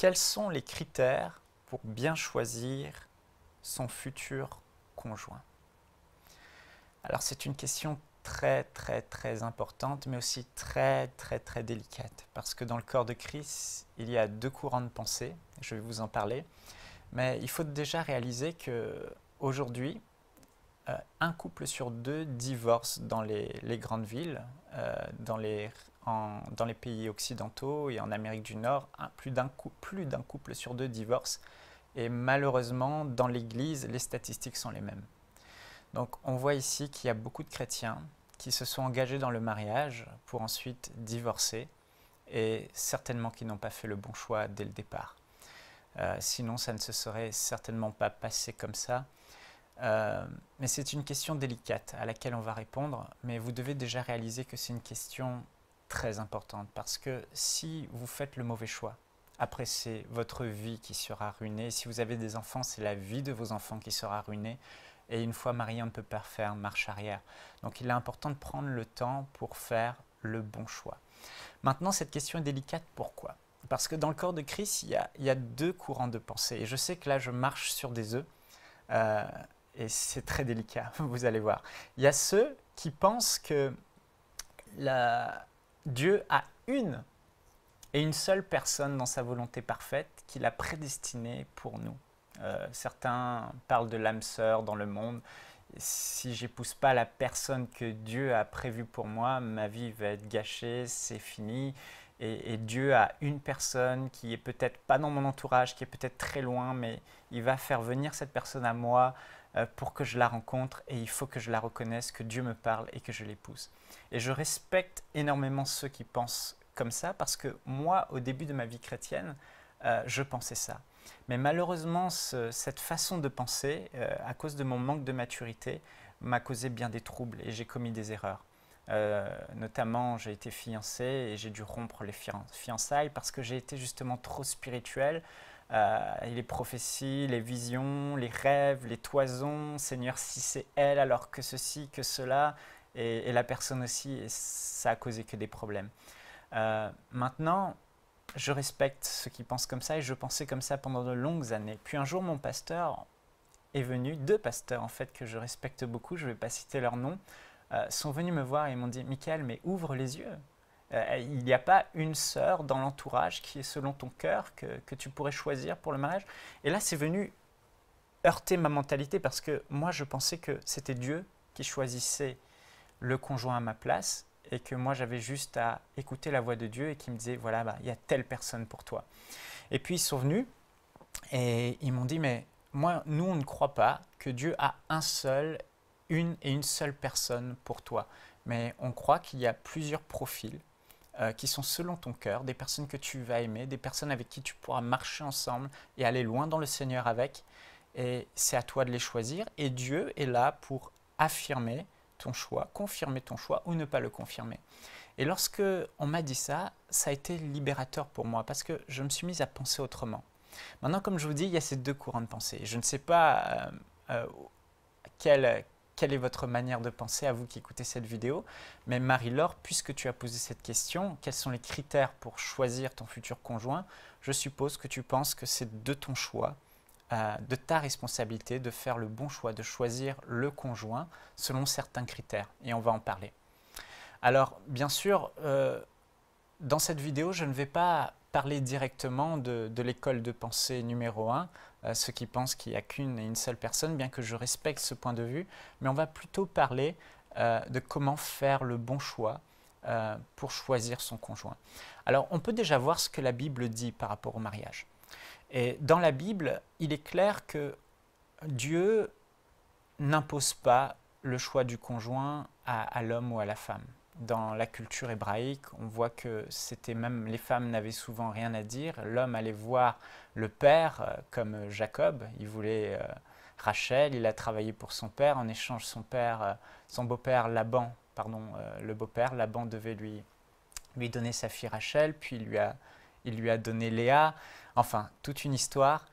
quels sont les critères pour bien choisir son futur conjoint? Alors c'est une question très importante, mais aussi très délicate, parce que dans le corps de Christ, il y a deux courants de pensée, je vais vous en parler, mais il faut déjà réaliser que aujourd'hui, un couple sur deux divorce dans les grandes villes, dans les pays occidentaux et en Amérique du Nord, plus d'un couple sur deux divorce. Et malheureusement, dans l'Église, les statistiques sont les mêmes. Donc on voit ici qu'il y a beaucoup de chrétiens qui se sont engagés dans le mariage pour ensuite divorcer et certainement qui n'ont pas fait le bon choix dès le départ. Sinon, ça ne se serait certainement pas passé comme ça. Mais c'est une question délicate à laquelle on va répondre, mais vous devez déjà réaliser que c'est une question très importante parce que si vous faites le mauvais choix, après c'est votre vie qui sera ruinée. Si vous avez des enfants, c'est la vie de vos enfants qui sera ruinée. Et une fois marié, on ne peut pas faire marche arrière. Donc il est important de prendre le temps pour faire le bon choix. Maintenant, cette question est délicate, pourquoi? Parce que dans le corps de Christ, il y a deux courants de pensée. Et je sais que là, je marche sur des œufs. Et c'est très délicat, vous allez voir. Il y a ceux qui pensent que Dieu a une et une seule personne dans sa volonté parfaite qu'il a prédestinée pour nous. Certains parlent de l'âme sœur dans le monde. Si j'épouse pas la personne que Dieu a prévue pour moi, ma vie va être gâchée, c'est fini. Et Dieu a une personne qui est peut-être pas dans mon entourage, qui est peut-être très loin, mais il va faire venir cette personne à moi pour que je la rencontre et il faut que je la reconnaisse, que Dieu me parle et que je l'épouse. Et je respecte énormément ceux qui pensent comme ça parce que moi, au début de ma vie chrétienne, je pensais ça. Mais malheureusement, cette façon de penser, à cause de mon manque de maturité, m'a causé bien des troubles et j'ai commis des erreurs. Notamment, j'ai été fiancé et j'ai dû rompre les fiançailles parce que j'ai été justement trop spirituel. Les prophéties, les visions, les rêves, les toisons, Seigneur, si c'est elle, alors que ceci, que cela, et la personne aussi, et ça a causé que des problèmes. Maintenant, je respecte ceux qui pensent comme ça et je pensais comme ça pendant de longues années. Puis un jour, mon pasteur est venu, deux pasteurs en fait que je respecte beaucoup, je ne vais pas citer leur nom, sont venus me voir et m'ont dit « Michael, mais ouvre les yeux. Il n'y a pas une sœur dans l'entourage qui est selon ton cœur que tu pourrais choisir pour le mariage ?» Et là, c'est venu heurter ma mentalité parce que moi, je pensais que c'était Dieu qui choisissait le conjoint à ma place et que moi, j'avais juste à écouter la voix de Dieu et qui me disait « Voilà, il y a telle personne pour toi. » Et puis, ils sont venus et ils m'ont dit « Mais moi, nous, on ne croit pas que Dieu a une seule personne pour toi. Mais on croit qu'il y a plusieurs profils qui sont selon ton cœur, des personnes que tu vas aimer, des personnes avec qui tu pourras marcher ensemble et aller loin dans le Seigneur avec. Et c'est à toi de les choisir. Et Dieu est là pour affirmer ton choix, confirmer ton choix ou ne pas le confirmer. » Et lorsque on m'a dit ça, ça a été libérateur pour moi parce que je me suis mis à penser autrement. Maintenant, comme je vous dis, il y a ces deux courants de pensée. Je ne sais pas quelle est votre manière de penser à vous qui écoutez cette vidéo, mais Marie-Laure, puisque tu as posé cette question, quels sont les critères pour choisir ton futur conjoint? Je suppose que tu penses que c'est de ton choix, de ta responsabilité de faire le bon choix, de choisir le conjoint selon certains critères, et on va en parler. Alors, bien sûr, dans cette vidéo, je ne vais pas parler directement de l'école de pensée numéro 1, ceux qui pensent qu'il n'y a qu'une et une seule personne, bien que je respecte ce point de vue, mais on va plutôt parler de comment faire le bon choix pour choisir son conjoint. Alors, on peut déjà voir ce que la Bible dit par rapport au mariage. Et dans la Bible, il est clair que Dieu n'impose pas le choix du conjoint à l'homme ou à la femme. Dans la culture hébraïque, on voit que c'était même les femmes n'avaient souvent rien à dire. L'homme allait voir le père, comme Jacob, il voulait Rachel, il a travaillé pour son père. En échange, son beau-père Laban, le beau-père Laban devait lui donner sa fille Rachel, puis il lui a donné Léa. Enfin, toute une histoire.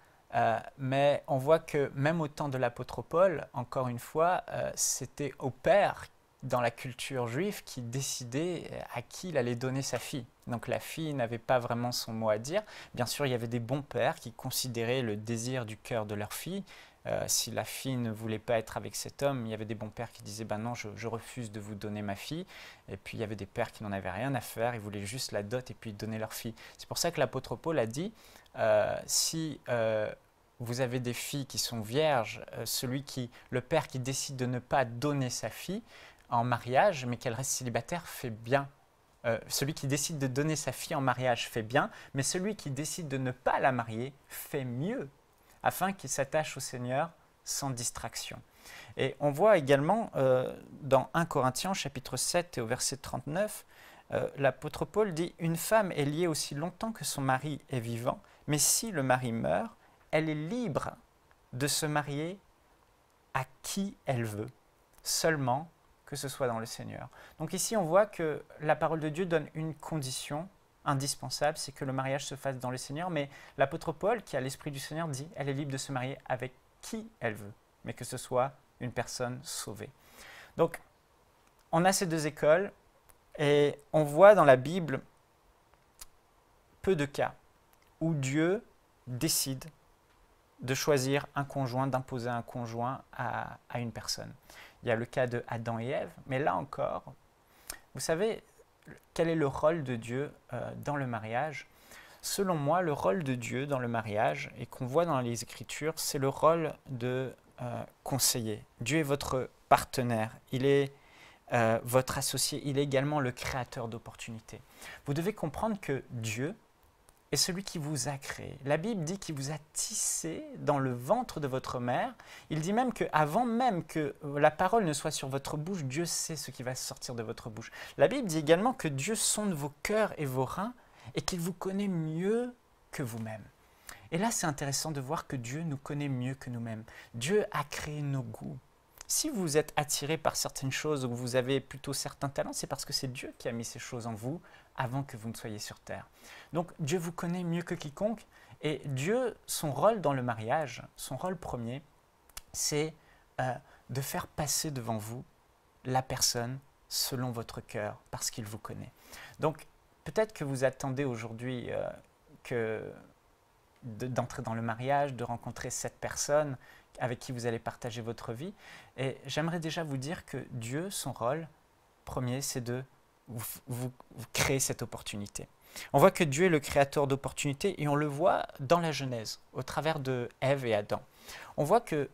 Mais on voit que même au temps de l'apôtre Paul, encore une fois, c'était au père dans la culture juive qui décidait à qui il allait donner sa fille. Donc la fille n'avait pas vraiment son mot à dire. Bien sûr, il y avait des bons pères qui considéraient le désir du cœur de leur fille. Si la fille ne voulait pas être avec cet homme, il y avait des bons pères qui disaient ben non, je refuse de vous donner ma fille. Et puis il y avait des pères qui n'en avaient rien à faire, ils voulaient juste la dot et puis donner leur fille. C'est pour ça que l'apôtre Paul a dit si vous avez des filles qui sont vierges, le père qui décide de ne pas donner sa fille en mariage, mais qu'elle reste célibataire, fait bien. Celui qui décide de donner sa fille en mariage fait bien, mais celui qui décide de ne pas la marier fait mieux, afin qu'il s'attache au Seigneur sans distraction. Et on voit également dans 1 Corinthiens chapitre 7 et au verset 39, l'apôtre Paul dit « Une femme est liée aussi longtemps que son mari est vivant, mais si le mari meurt, elle est libre de se marier à qui elle veut, seulement que ce soit dans le Seigneur. » Donc ici, on voit que la parole de Dieu donne une condition indispensable, c'est que le mariage se fasse dans le Seigneur, mais l'apôtre Paul, qui a l'Esprit du Seigneur, dit elle est libre de se marier avec qui elle veut, mais que ce soit une personne sauvée. Donc, on a ces deux écoles, et on voit dans la Bible peu de cas où Dieu décide de choisir un conjoint, d'imposer un conjoint à une personne. Il y a le cas de Adam et Ève, mais là encore, vous savez, quel est le rôle de Dieu dans le mariage? Selon moi, le rôle de Dieu dans le mariage, et qu'on voit dans les Écritures, c'est le rôle de conseiller. Dieu est votre partenaire, il est votre associé, il est également le créateur d'opportunités. Vous devez comprendre que Dieu est celui qui vous a créé. La Bible dit qu'il vous a tissé dans le ventre de votre mère. Il dit même qu'avant même que la parole ne soit sur votre bouche, Dieu sait ce qui va sortir de votre bouche. La Bible dit également que Dieu sonde vos cœurs et vos reins et qu'il vous connaît mieux que vous-même. Et là, c'est intéressant de voir que Dieu nous connaît mieux que nous-mêmes. Dieu a créé nos goûts. Si vous êtes attiré par certaines choses ou vous avez plutôt certains talents, c'est parce que c'est Dieu qui a mis ces choses en vous avant que vous ne soyez sur terre. Donc Dieu vous connaît mieux que quiconque et Dieu, son rôle dans le mariage, son rôle premier, c'est de faire passer devant vous la personne selon votre cœur parce qu'il vous connaît. Donc peut-être que vous attendez aujourd'hui d'entrer dans le mariage, de rencontrer cette personne avec qui vous allez partager votre vie. Et j'aimerais déjà vous dire que Dieu, son rôle premier, c'est de vous créer cette opportunité. On voit que Dieu est le créateur d'opportunités et on le voit dans la Genèse, au travers de Ève et Adam. On voit que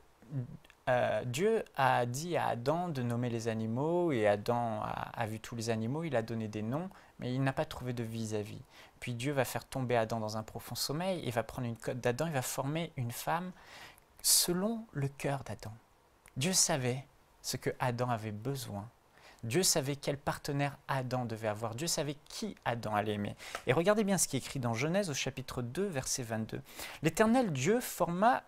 Dieu a dit à Adam de nommer les animaux et Adam a vu tous les animaux, il a donné des noms, mais il n'a pas trouvé de vis-à-vis. Puis Dieu va faire tomber Adam dans un profond sommeil, il va prendre une côte d'Adam, il va former une femme selon le cœur d'Adam. Dieu savait ce que Adam avait besoin. Dieu savait quel partenaire Adam devait avoir. Dieu savait qui Adam allait aimer. Et regardez bien ce qui est écrit dans Genèse au chapitre 2, verset 22. L'Éternel Dieu forma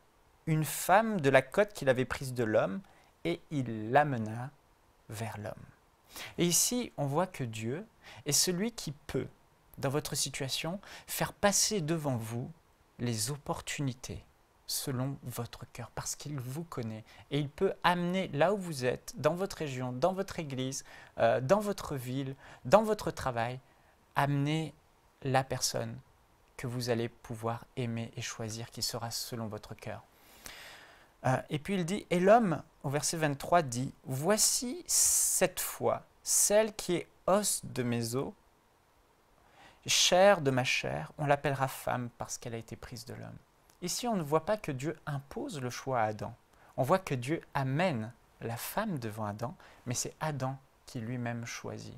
une femme de la côte qu'il avait prise de l'homme et il l'amena vers l'homme. Et ici, on voit que Dieu est celui qui peut, dans votre situation, faire passer devant vous les opportunités selon votre cœur, parce qu'il vous connaît. Et il peut amener là où vous êtes, dans votre région, dans votre église, dans votre ville, dans votre travail, amener la personne que vous allez pouvoir aimer et choisir, qui sera selon votre cœur. Et puis il dit, et l'homme, au verset 23, dit, « Voici cette fois celle qui est os de mes os, chair de ma chair, on l'appellera femme parce qu'elle a été prise de l'homme. » Ici, on ne voit pas que Dieu impose le choix à Adam. On voit que Dieu amène la femme devant Adam, mais c'est Adam qui lui-même choisit.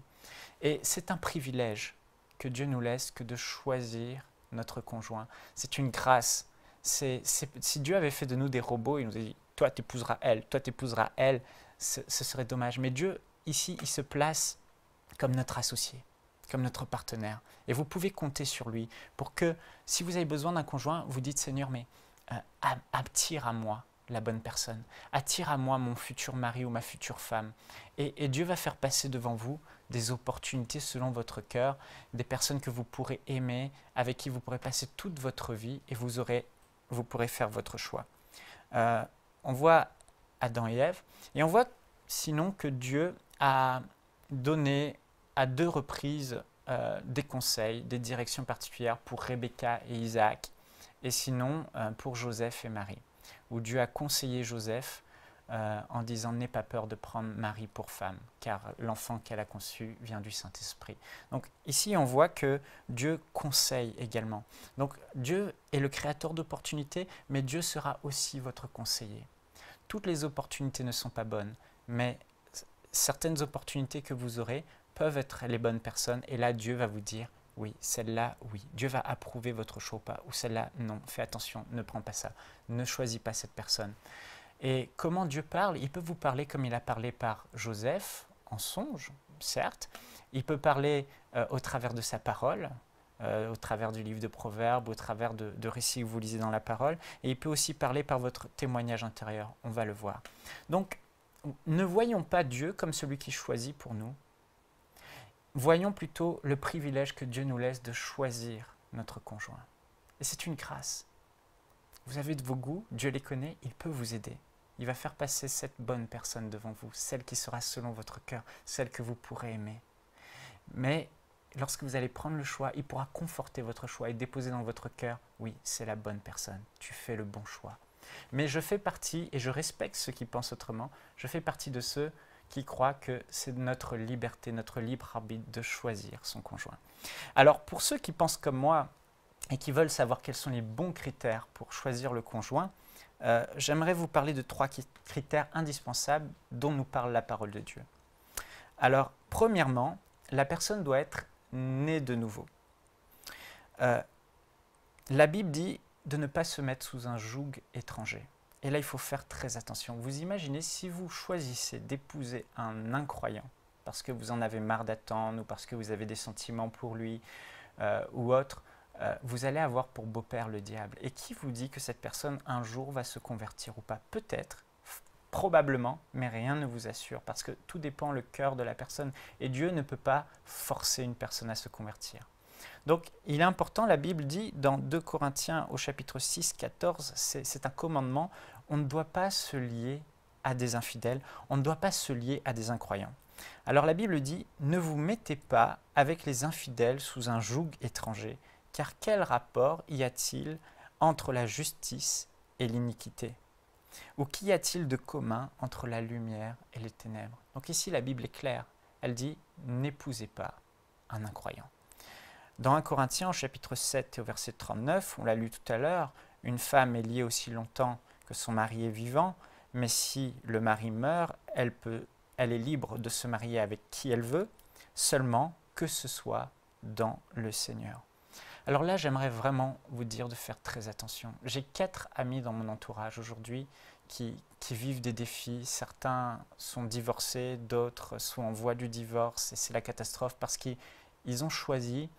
Et c'est un privilège que Dieu nous laisse que de choisir notre conjoint. C'est une grâce. Si Dieu avait fait de nous des robots, il nous a dit « toi, tu épouseras elle, ce serait dommage. » Mais Dieu, ici, il se place comme notre associé, comme notre partenaire. Et vous pouvez compter sur lui pour que, si vous avez besoin d'un conjoint, vous dites « Seigneur, mais attire à moi la bonne personne. Attire à moi mon futur mari ou ma future femme. » Et Dieu va faire passer devant vous des opportunités selon votre cœur, des personnes que vous pourrez aimer, avec qui vous pourrez passer toute votre vie et vous pourrez faire votre choix. On voit Adam et Ève, et on voit sinon que Dieu a donné à 2 reprises des conseils, des directions particulières pour Rebecca et Isaac, et sinon pour Joseph et Marie, où Dieu a conseillé Joseph en disant « N'aie pas peur de prendre Marie pour femme, car l'enfant qu'elle a conçu vient du Saint-Esprit. » Donc ici, on voit que Dieu conseille également. Donc Dieu est le créateur d'opportunités, mais Dieu sera aussi votre conseiller. Toutes les opportunités ne sont pas bonnes, mais certaines opportunités que vous aurez peuvent être les bonnes personnes, et là, Dieu va vous dire « Oui, celle-là, oui. » Dieu va approuver votre choix ou pas, ou celle-là, non, fais attention, ne prends pas ça, ne choisis pas cette personne. Et comment Dieu parle? Il peut vous parler comme il a parlé par Joseph, en songe, certes. Il peut parler au travers de sa parole, au travers du livre de Proverbes, au travers de récits que vous lisez dans la parole. Et il peut aussi parler par votre témoignage intérieur, on va le voir. Donc, ne voyons pas Dieu comme celui qui choisit pour nous. Voyons plutôt le privilège que Dieu nous laisse de choisir notre conjoint. Et c'est une grâce. Vous avez de vos goûts, Dieu les connaît, il peut vous aider. Il va faire passer cette bonne personne devant vous, celle qui sera selon votre cœur, celle que vous pourrez aimer. Mais lorsque vous allez prendre le choix, il pourra conforter votre choix et déposer dans votre cœur, oui, c'est la bonne personne, tu fais le bon choix. Mais je fais partie, et je respecte ceux qui pensent autrement, je fais partie de ceux qui croient que c'est notre liberté, notre libre arbitre de choisir son conjoint. Alors pour ceux qui pensent comme moi et qui veulent savoir quels sont les bons critères pour choisir le conjoint, j'aimerais vous parler de 3 critères indispensables dont nous parle la parole de Dieu. Alors, premièrement, la personne doit être née de nouveau. La Bible dit de ne pas se mettre sous un joug étranger. Et là, il faut faire très attention. Vous imaginez si vous choisissez d'épouser un incroyant, parce que vous en avez marre d'attendre, ou parce que vous avez des sentiments pour lui, ou autre, vous allez avoir pour beau-père le diable. Et qui vous dit que cette personne un jour va se convertir ou pas? Peut-être, probablement, mais rien ne vous assure, parce que tout dépend le cœur de la personne. Et Dieu ne peut pas forcer une personne à se convertir. Donc, il est important, la Bible dit dans 2 Corinthiens au chapitre 6, 14, c'est un commandement, on ne doit pas se lier à des infidèles, on ne doit pas se lier à des incroyants. Alors la Bible dit, ne vous mettez pas avec les infidèles sous un joug étranger, car quel rapport y a-t-il entre la justice et l'iniquité? Ou qu'y a-t-il de commun entre la lumière et les ténèbres? Donc ici, la Bible est claire. Elle dit, n'épousez pas un incroyant. Dans 1 Corinthiens, au chapitre 7 et au verset 39, on l'a lu tout à l'heure, une femme est liée aussi longtemps que son mari est vivant, mais si le mari meurt, elle est libre de se marier avec qui elle veut, seulement que ce soit dans le Seigneur. Alors là, j'aimerais vraiment vous dire de faire très attention. J'ai 4 amis dans mon entourage aujourd'hui qui vivent des défis. Certains sont divorcés, d'autres sont en voie du divorce, et c'est la catastrophe parce qu'ils ont choisi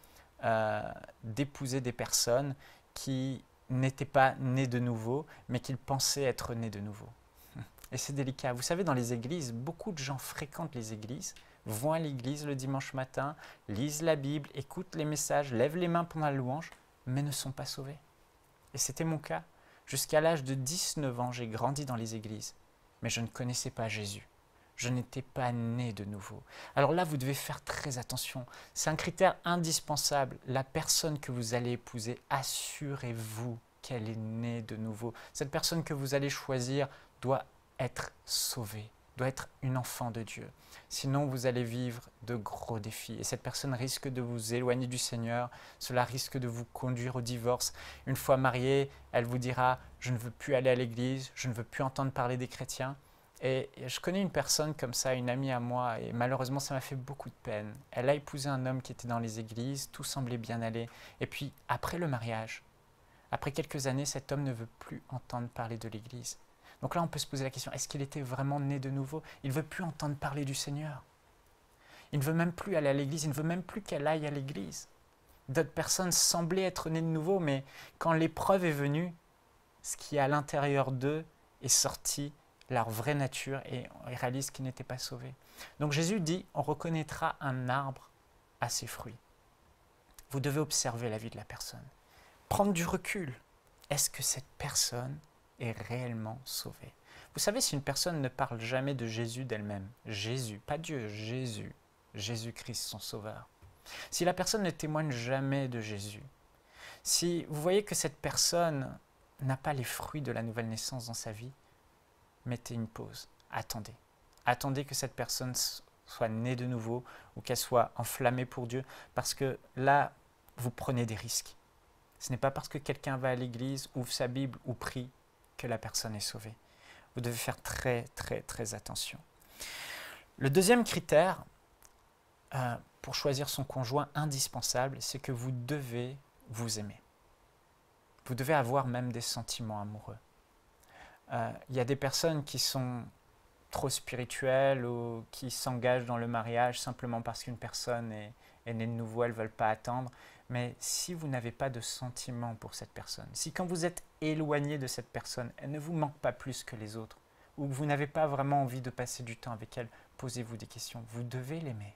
d'épouser des personnes qui n'étaient pas nées de nouveau, mais qu'ils pensaient être nées de nouveau. Et c'est délicat. Vous savez, dans les églises, beaucoup de gens fréquentent les églises, vont à l'église le dimanche matin, lisent la Bible, écoutent les messages, lèvent les mains pendant la louange, mais ne sont pas sauvés. Et c'était mon cas. Jusqu'à l'âge de 19 ans, j'ai grandi dans les églises, mais je ne connaissais pas Jésus. Je n'étais pas né de nouveau. Alors là, vous devez faire très attention. C'est un critère indispensable. La personne que vous allez épouser, assurez-vous qu'elle est née de nouveau. Cette personne que vous allez choisir doit être sauvée, doit être une enfant de Dieu. Sinon, vous allez vivre de gros défis. Et cette personne risque de vous éloigner du Seigneur. Cela risque de vous conduire au divorce. Une fois mariée, elle vous dira « Je ne veux plus aller à l'église, je ne veux plus entendre parler des chrétiens ». Et je connais une personne comme ça, une amie à moi, et malheureusement ça m'a fait beaucoup de peine. Elle a épousé un homme qui était dans les églises, tout semblait bien aller. Et puis après le mariage, après quelques années, cet homme ne veut plus entendre parler de l'église. Donc là on peut se poser la question, est-ce qu'il était vraiment né de nouveau? Il ne veut plus entendre parler du Seigneur. Il ne veut même plus aller à l'église, il ne veut même plus qu'elle aille à l'église. D'autres personnes semblaient être nées de nouveau, mais quand l'épreuve est venue, ce qui est à l'intérieur d'eux est sorti, leur vraie nature, et ils réalisent qu'ils n'étaient pas sauvés. Donc Jésus dit, on reconnaîtra un arbre à ses fruits. Vous devez observer la vie de la personne. Prendre du recul. Est-ce que cette personne est réellement sauvée? Vous savez, si une personne ne parle jamais de Jésus d'elle-même, Jésus, pas Dieu, Jésus, Jésus-Christ son Sauveur, si la personne ne témoigne jamais de Jésus, si vous voyez que cette personne n'a pas les fruits de la nouvelle naissance dans sa vie, mettez une pause, attendez. Attendez que cette personne soit née de nouveau ou qu'elle soit enflammée pour Dieu, parce que là, vous prenez des risques. Ce n'est pas parce que quelqu'un va à l'église, ouvre sa Bible ou prie que la personne est sauvée. Vous devez faire très, très, très attention. Le deuxième critère pour choisir son conjoint indispensable, c'est que vous devez vous aimer. Vous devez avoir même des sentiments amoureux. Il y a des personnes qui sont trop spirituelles ou qui s'engagent dans le mariage simplement parce qu'une personne est née de nouveau, elles ne veulent pas attendre. Mais si vous n'avez pas de sentiments pour cette personne, si quand vous êtes éloigné de cette personne, elle ne vous manque pas plus que les autres, ou que vous n'avez pas vraiment envie de passer du temps avec elle, posez-vous des questions. Vous devez l'aimer.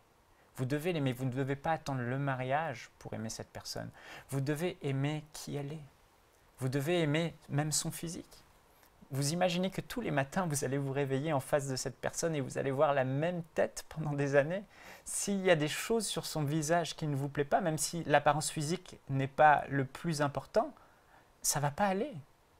Vous devez l'aimer. Vous ne devez pas attendre le mariage pour aimer cette personne. Vous devez aimer qui elle est. Vous devez aimer même son physique. Vous imaginez que tous les matins, vous allez vous réveiller en face de cette personne et vous allez voir la même tête pendant des années. S'il y a des choses sur son visage qui ne vous plaît pas, même si l'apparence physique n'est pas le plus important, ça ne va pas aller.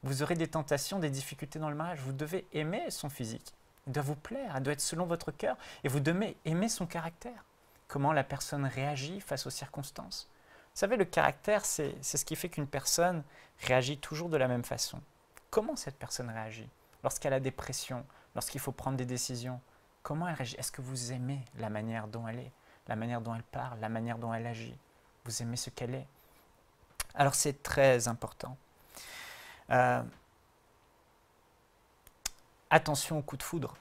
Vous aurez des tentations, des difficultés dans le mariage. Vous devez aimer son physique. Il doit vous plaire, elle doit être selon votre cœur. Et vous devez aimer son caractère. Comment la personne réagit face aux circonstances. Vous savez, le caractère, c'est ce qui fait qu'une personne réagit toujours de la même façon. Comment cette personne réagit lorsqu'elle a des pressions, lorsqu'il faut prendre des décisions? Comment elle réagit? Est-ce que vous aimez la manière dont elle est, la manière dont elle parle, la manière dont elle agit? Vous aimez ce qu'elle est? Alors c'est très important. Attention au coup de foudre.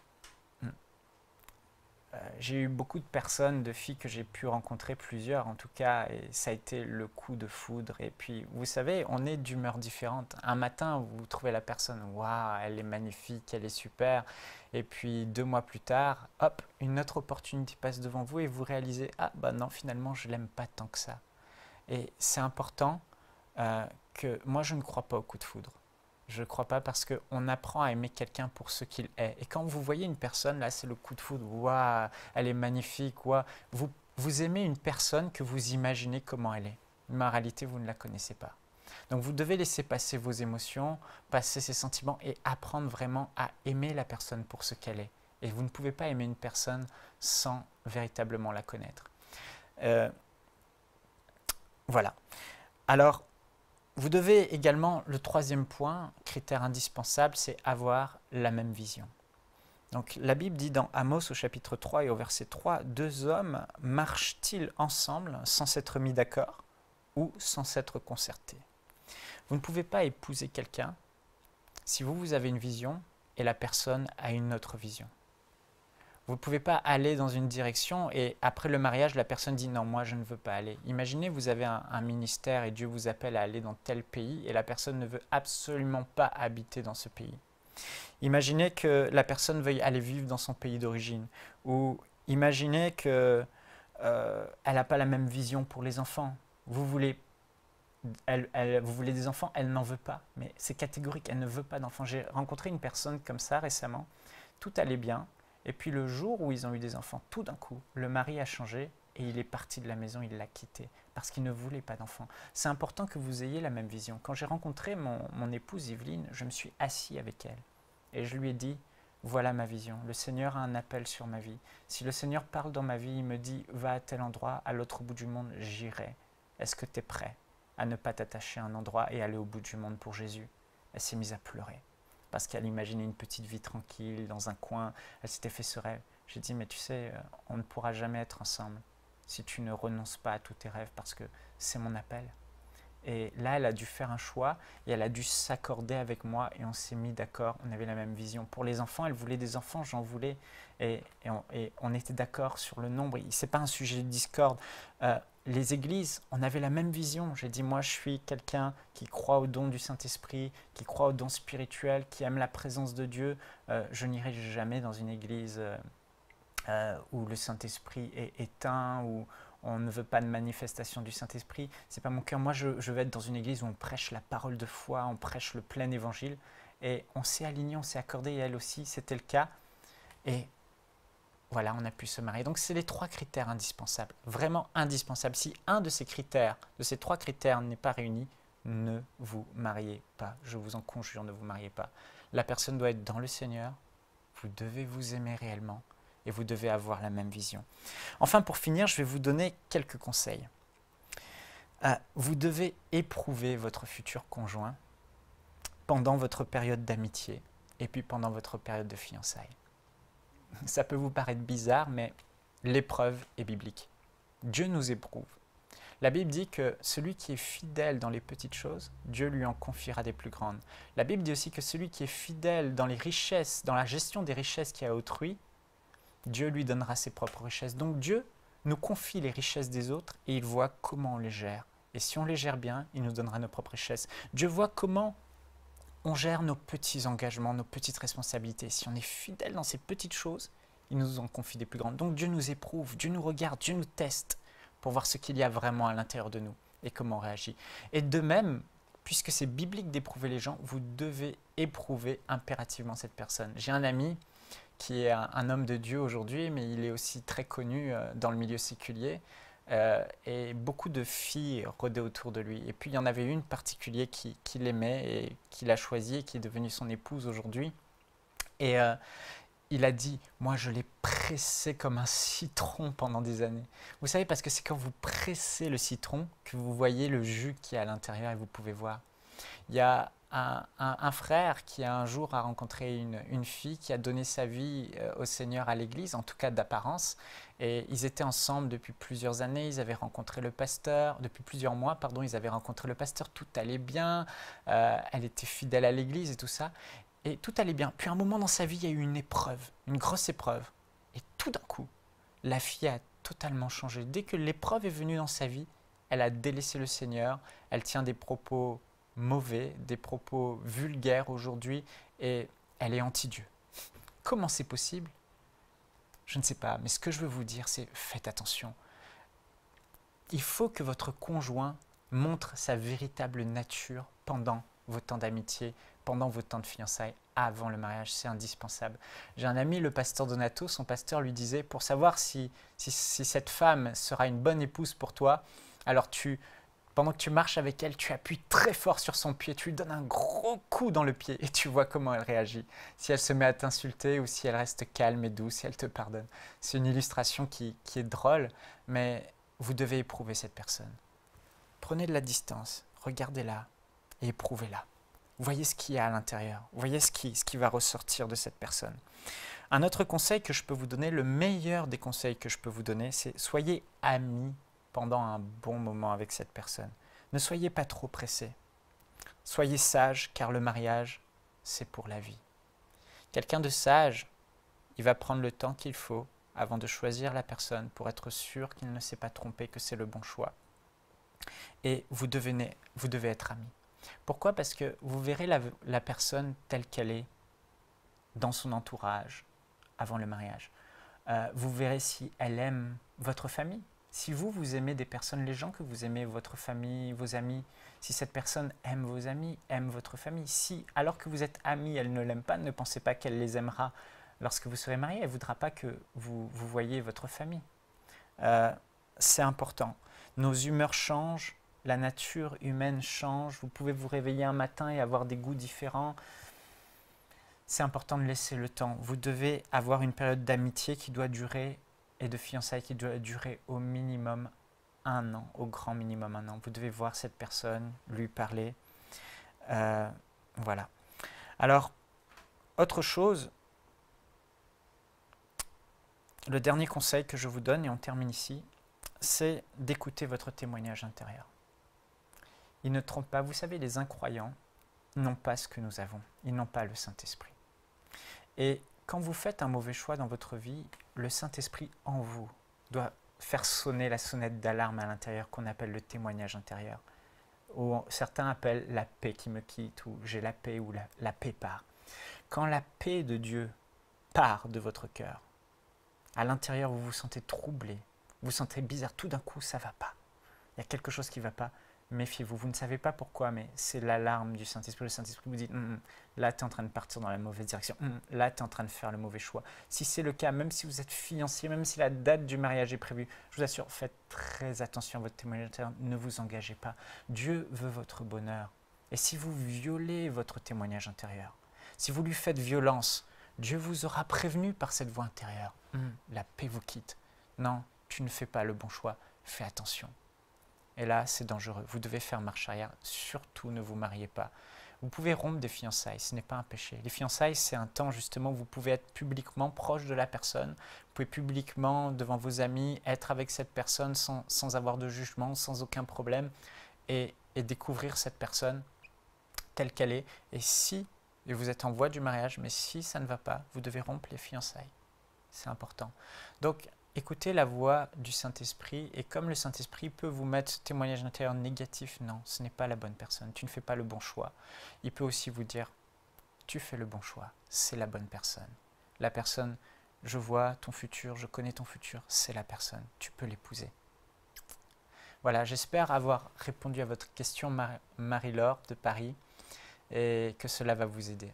J'ai eu beaucoup de personnes, de filles que j'ai pu rencontrer, plusieurs en tout cas, et ça a été le coup de foudre. Et puis, vous savez, on est d'humeur différente. Un matin, vous trouvez la personne, waouh, elle est magnifique, elle est super. Et puis, 2 mois plus tard, hop, une autre opportunité passe devant vous et vous réalisez, ah bah non, finalement, je l'aime pas tant que ça. Et c'est important que moi, je ne crois pas au coup de foudre. Je ne crois pas parce qu'on apprend à aimer quelqu'un pour ce qu'il est. Et quand vous voyez une personne, là, c'est le coup de foudre. Waouh, elle est magnifique. Waouh. Vous aimez une personne que vous imaginez comment elle est. Mais en réalité, vous ne la connaissez pas. Donc, vous devez laisser passer vos émotions, passer ses sentiments et apprendre vraiment à aimer la personne pour ce qu'elle est. Et vous ne pouvez pas aimer une personne sans véritablement la connaître. Voilà. Alors, vous devez également, le troisième point, critère indispensable, c'est avoir la même vision. Donc la Bible dit dans Amos au chapitre 3 et au verset 3, 2 hommes marchent-ils ensemble sans s'être mis d'accord ou sans s'être concertés? Vous ne pouvez pas épouser quelqu'un si vous avez une vision et la personne a une autre vision. Vous ne pouvez pas aller dans une direction et après le mariage, la personne dit non, moi je ne veux pas aller. Imaginez, vous avez un ministère et Dieu vous appelle à aller dans tel pays et la personne ne veut absolument pas habiter dans ce pays. Imaginez que la personne veuille aller vivre dans son pays d'origine ou imaginez qu'elle n'a pas la même vision pour les enfants. Vous voulez des enfants, elle n'en veut pas, mais c'est catégorique, elle ne veut pas d'enfants. J'ai rencontré une personne comme ça récemment, tout allait bien. Et puis le jour où ils ont eu des enfants, tout d'un coup, le mari a changé et il est parti de la maison, il l'a quitté parce qu'il ne voulait pas d'enfants. C'est important que vous ayez la même vision. Quand j'ai rencontré mon épouse Yveline, je me suis assis avec elle et je lui ai dit, voilà ma vision, le Seigneur a un appel sur ma vie. Si le Seigneur parle dans ma vie, il me dit, va à tel endroit, à l'autre bout du monde, j'irai. Est-ce que tu es prêt à ne pas t'attacher à un endroit et aller au bout du monde pour Jésus? Elle s'est mise à pleurer. Parce qu'elle imaginait une petite vie tranquille, dans un coin, elle s'était fait ce rêve. J'ai dit, mais tu sais, on ne pourra jamais être ensemble si tu ne renonces pas à tous tes rêves, parce que c'est mon appel. Et là, elle a dû faire un choix, et elle a dû s'accorder avec moi, et on s'est mis d'accord, on avait la même vision. Pour les enfants, elle voulait des enfants, j'en voulais, et on était d'accord sur le nombre. Ce n'est pas un sujet de discorde. Les églises, on avait la même vision. J'ai dit, moi, je suis quelqu'un qui croit au don du Saint-Esprit, qui croit au don spirituel, qui aime la présence de Dieu. Je n'irai jamais dans une église où le Saint-Esprit est éteint, où on ne veut pas de manifestation du Saint-Esprit. Ce n'est pas mon cœur. Moi, je veux être dans une église où on prêche la parole de foi, on prêche le plein évangile. et on s'est aligné, on s'est accordé, et elle aussi, c'était le cas. Et voilà, on a pu se marier. Donc, c'est les 3 critères indispensables, vraiment indispensables. Si un de ces critères, de ces 3 critères n'est pas réuni, ne vous mariez pas. Je vous en conjure, ne vous mariez pas. La personne doit être dans le Seigneur, vous devez vous aimer réellement et vous devez avoir la même vision. Enfin, pour finir, je vais vous donner quelques conseils. Vous devez éprouver votre futur conjoint pendant votre période d'amitié et puis pendant votre période de fiançailles. Ça peut vous paraître bizarre, mais l'épreuve est biblique. Dieu nous éprouve. La Bible dit que celui qui est fidèle dans les petites choses, Dieu lui en confiera des plus grandes. La Bible dit aussi que celui qui est fidèle dans les richesses, dans la gestion des richesses qu'il y a autrui, Dieu lui donnera ses propres richesses. Donc Dieu nous confie les richesses des autres et il voit comment on les gère. Et si on les gère bien, il nous donnera nos propres richesses. Dieu voit comment on gère nos petits engagements, nos petites responsabilités. Si on est fidèle dans ces petites choses, il nous en confie des plus grandes. Donc Dieu nous éprouve, Dieu nous regarde, Dieu nous teste pour voir ce qu'il y a vraiment à l'intérieur de nous et comment on réagit. Et de même, puisque c'est biblique d'éprouver les gens, vous devez éprouver impérativement cette personne. J'ai un ami qui est un homme de Dieu aujourd'hui, mais il est aussi très connu dans le milieu séculier. Et beaucoup de filles rôdaient autour de lui. Et puis il y en avait une particulière qui l'aimait et qui l'a choisie et qui est devenue son épouse aujourd'hui. Et il a dit, moi je l'ai pressé comme un citron pendant des années. Vous savez, parce que c'est quand vous pressez le citron que vous voyez le jus qui est à l'intérieur et vous pouvez voir. Il y a un frère qui un jour a rencontré une fille qui a donné sa vie au Seigneur à l'église, en tout cas d'apparence. Et ils étaient ensemble depuis plusieurs années, ils avaient rencontré le pasteur, depuis plusieurs mois, pardon, ils avaient rencontré le pasteur, tout allait bien, elle était fidèle à l'église et tout ça. Et tout allait bien. Puis à un moment dans sa vie, il y a eu une épreuve, une grosse épreuve. Et tout d'un coup, la fille a totalement changé. Dès que l'épreuve est venue dans sa vie, elle a délaissé le Seigneur, elle tient des propos mauvais, des propos vulgaires aujourd'hui, et elle est anti-Dieu. Comment c'est possible? Je ne sais pas, mais ce que je veux vous dire, c'est faites attention. Il faut que votre conjoint montre sa véritable nature pendant vos temps d'amitié, pendant vos temps de fiançailles, avant le mariage, c'est indispensable. J'ai un ami, le pasteur Donato, son pasteur lui disait, pour savoir si cette femme sera une bonne épouse pour toi, alors pendant que tu marches avec elle, tu appuies très fort sur son pied, tu lui donnes un gros coup dans le pied et tu vois comment elle réagit. Si elle se met à t'insulter ou si elle reste calme et douce, si elle te pardonne. C'est une illustration qui est drôle, mais vous devez éprouver cette personne. Prenez de la distance, regardez-la et éprouvez-la. Voyez ce qu'il y a à l'intérieur, voyez ce qui va ressortir de cette personne. Un autre conseil que je peux vous donner, le meilleur des conseils que je peux vous donner, c'est soyez amis pendant un bon moment avec cette personne. Ne soyez pas trop pressés. Soyez sages, car le mariage, c'est pour la vie. Quelqu'un de sage, il va prendre le temps qu'il faut avant de choisir la personne pour être sûr qu'il ne s'est pas trompé, que c'est le bon choix. Et vous devez être amis. Pourquoi? Parce que vous verrez la personne telle qu'elle est dans son entourage avant le mariage. Vous verrez si elle aime votre famille. Si vous aimez des personnes, les gens que vous aimez, votre famille, vos amis, si cette personne aime vos amis, aime votre famille, si alors que vous êtes amis, elle ne l'aime pas, ne pensez pas qu'elle les aimera lorsque vous serez mariés, elle ne voudra pas que vous voyiez votre famille. C'est important. Nos humeurs changent, la nature humaine change, vous pouvez vous réveiller un matin et avoir des goûts différents. C'est important de laisser le temps. Vous devez avoir une période d'amitié qui doit durer et de fiançailles qui doit durer au minimum 1 an, au grand minimum 1 an. Vous devez voir cette personne, lui parler. Voilà. Alors, autre chose, le dernier conseil que je vous donne, et on termine ici, c'est d'écouter votre témoignage intérieur. Il ne trompe pas. Vous savez, les incroyants n'ont pas ce que nous avons. Ils n'ont pas le Saint-Esprit. Et quand vous faites un mauvais choix dans votre vie, le Saint-Esprit en vous doit faire sonner la sonnette d'alarme à l'intérieur qu'on appelle le témoignage intérieur. Ou certains appellent la paix qui me quitte, ou j'ai la paix, ou la paix part. Quand la paix de Dieu part de votre cœur, à l'intérieur vous vous sentez troublé, vous vous sentez bizarre, tout d'un coup ça ne va pas. Il y a quelque chose qui ne va pas. méfiez-vous. Vous ne savez pas pourquoi, mais c'est l'alarme du Saint-Esprit. Le Saint-Esprit vous dit, là, tu es en train de partir dans la mauvaise direction. Là, tu es en train de faire le mauvais choix. Si c'est le cas, même si vous êtes fiancé, même si la date du mariage est prévue, je vous assure, faites très attention à votre témoignage intérieur. Ne vous engagez pas. Dieu veut votre bonheur. Et si vous violez votre témoignage intérieur, si vous lui faites violence, Dieu vous aura prévenu par cette voix intérieure. La paix vous quitte. Non, tu ne fais pas le bon choix. Fais attention. Et là, c'est dangereux. Vous devez faire marche arrière. Surtout, ne vous mariez pas. Vous pouvez rompre des fiançailles, ce n'est pas un péché. Les fiançailles, c'est un temps justement où vous pouvez être publiquement proche de la personne. Vous pouvez publiquement, devant vos amis, être avec cette personne sans avoir de jugement, sans aucun problème, et découvrir cette personne telle qu'elle est. Et si, et vous êtes en voie du mariage, mais si ça ne va pas, vous devez rompre les fiançailles. C'est important. Donc, écoutez la voix du Saint-Esprit, et comme le Saint-Esprit peut vous mettre témoignage intérieur négatif, non, ce n'est pas la bonne personne, tu ne fais pas le bon choix. Il peut aussi vous dire, tu fais le bon choix, c'est la bonne personne. La personne, je vois ton futur, je connais ton futur, c'est la personne, tu peux l'épouser. Voilà, j'espère avoir répondu à votre question, Marie-Laure de Paris, et que cela va vous aider.